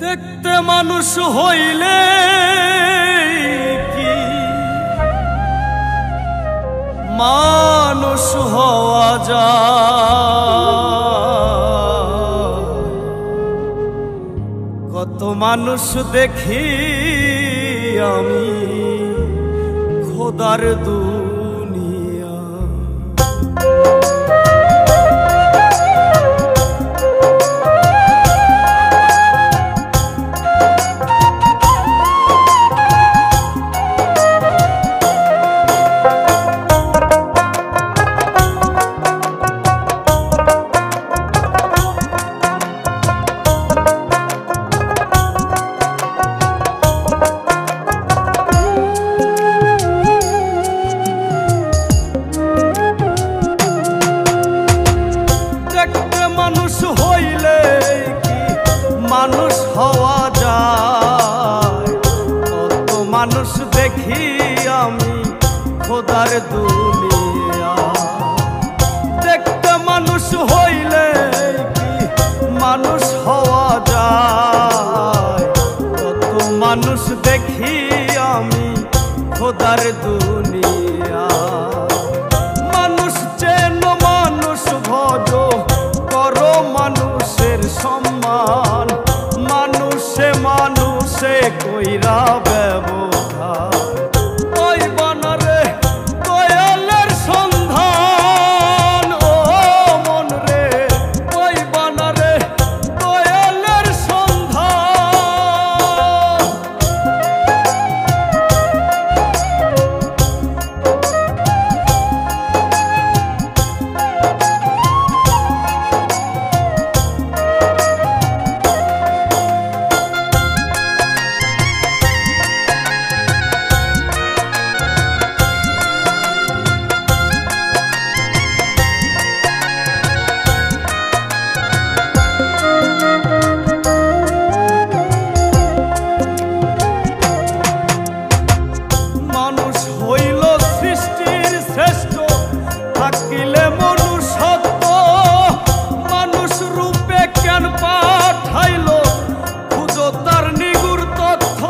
দেখতে মানুষ হইলে কি মানুষ হওয়া যায়? কত মানুষ দেখি আমি খোদার দুনিয়া। মানুষ হইলে কি মানুষ হওয়া যায়? কত মানুষ দেখি আমি খোদার দুনিয়া। দেখতে মানুষ হইলে কি মানুষ হওয়া যায়? কত মানুষ দেখি আমি খোদার দুনিয়া। মানুষ চেন মানুষ ভজ করো মানুষের সম্মান, মানুষে মানুষে কইরা ব্যবহার। ওই বানারে দয়ালের সন্ধান, ও মন রে ওই বানারে দয়ালের সন্ধান। থাকিলে মনুষ্যত্ব মানুষ রূপে কেন পাঠাইল খুঁজো তার নিগুড় তথ্য।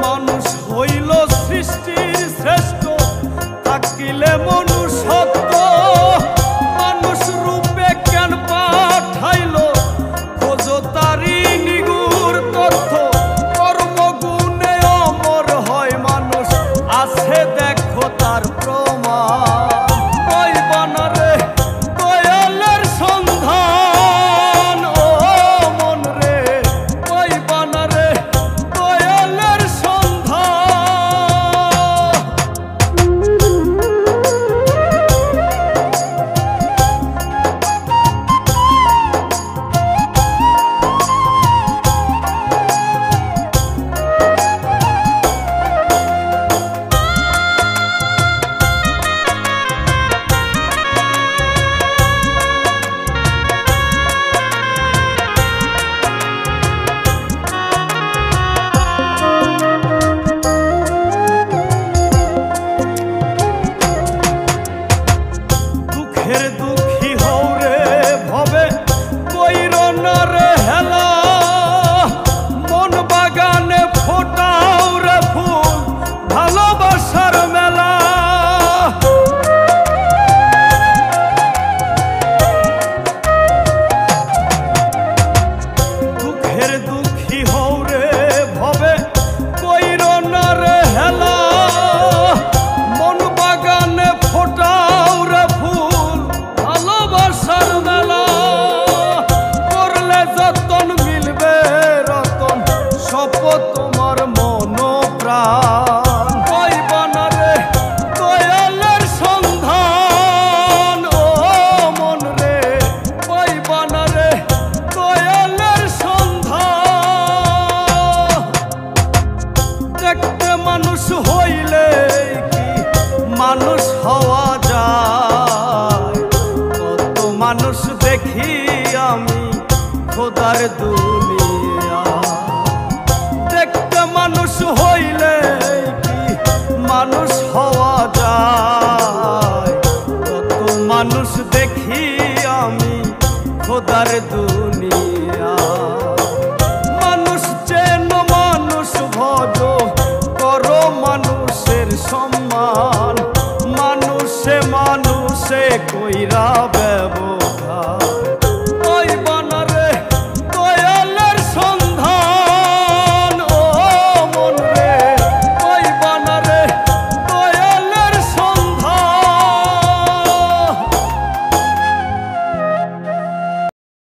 মানুষ হইল সৃষ্টির শ্রেষ্ঠ থাকিলে মনুষ্যত্ব মানুষ রূপে কেন পাঠাইল খোঁজো তারি নিগুড় তথ্য। কর্মগুণে অমর হয় মানুষ আছে দেখো তার প্রমাণ। ওই বানারে দয়ালের সন্ধান, ও মন রে ওই বানারে দয়ালের সন্ধান। দুঃখী হও রে ভবে কইর না রে হেলা, মন বাগানে ফোটাও রে ফুল ভালোবাসার মেলা। দুঃখী হও রে ভবে কইর না রে হেলা, মন বাগানে ফোটাও রে ফুল ভালোবাসার মেলা। করলে যতন মিলবে রতন শপথ তোমার মন প্রাণ। ওই বানারে দয়ালের সন্ধান, ও মন রে ওই বানারে দয়ালের সন্ধান। দেখতে মানুষ হইলে কি মানুষ হওয়া যায়? কত মানুষ দেখি আমি খোদার দুনিয়া। দেখতে মানুষ হইলে কি মানুষ হওয়া যায়? সে কইরা ব্যবহার।